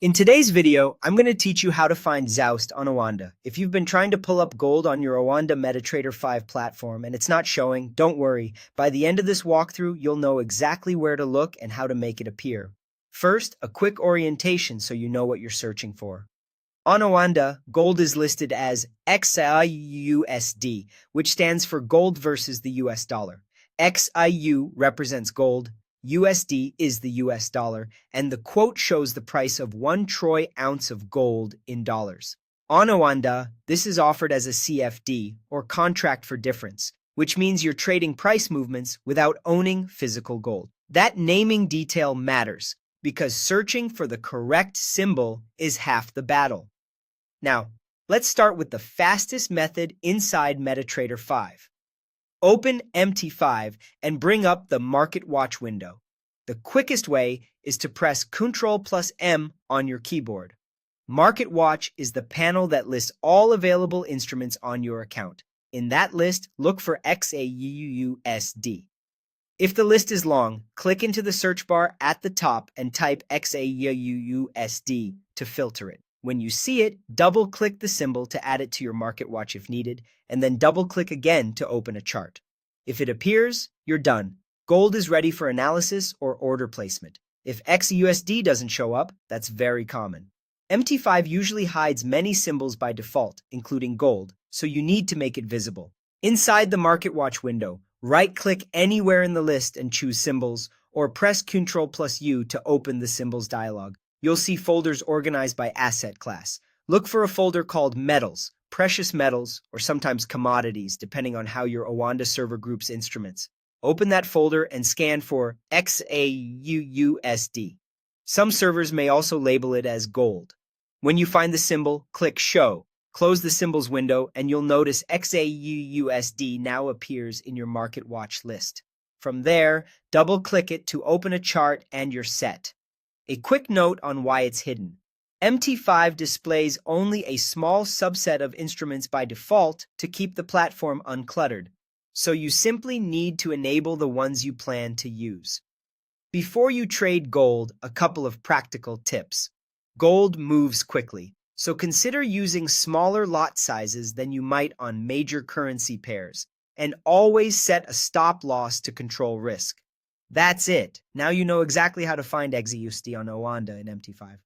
In today's video, I'm going to teach you how to find Xauusd on Oanda. If you've been trying to pull up gold on your Oanda MetaTrader 5 platform and it's not showing, don't worry. By the end of this walkthrough, you'll know exactly where to look and how to make it appear. First, a quick orientation so you know what you're searching for. On Oanda, gold is listed as Xauusd, which stands for gold versus the US dollar. XIU represents gold, USD is the US dollar, and the quote shows the price of 1 troy ounce of gold in dollars. On Oanda, this is offered as a CFD, or contract for difference, which means you're trading price movements without owning physical gold. That naming detail matters, because searching for the correct symbol is half the battle. Now, let's start with the fastest method inside MetaTrader 5. Open MT5 and bring up the Market Watch window. The quickest way is to press Ctrl+M on your keyboard. Market Watch is the panel that lists all available instruments on your account. In that list, look for Xauusd. If the list is long, click into the search bar at the top and type Xauusd to filter it. When you see it, double-click the symbol to add it to your Market Watch if needed, and then double-click again to open a chart. If it appears, you're done. Gold is ready for analysis or order placement. If Xauusd doesn't show up, that's very common. MT5 usually hides many symbols by default, including gold, so you need to make it visible. Inside the Market Watch window, right-click anywhere in the list and choose Symbols, or press Ctrl+U to open the Symbols dialog. You'll see folders organized by asset class. Look for a folder called Metals, Precious Metals, or sometimes Commodities, depending on how your Oanda server groups instruments. Open that folder and scan for Xauusd. Some servers may also label it as gold. When you find the symbol, click Show. Close the Symbols window, and you'll notice Xauusd now appears in your Market Watch list. From there, double-click it to open a chart and you're set. A quick note on why it's hidden. MT5 displays only a small subset of instruments by default to keep the platform uncluttered, so you simply need to enable the ones you plan to use. Before you trade gold, a couple of practical tips. Gold moves quickly, so consider using smaller lot sizes than you might on major currency pairs, and always set a stop loss to control risk. That's it. Now you know exactly how to find Xauusd on Oanda in MT5.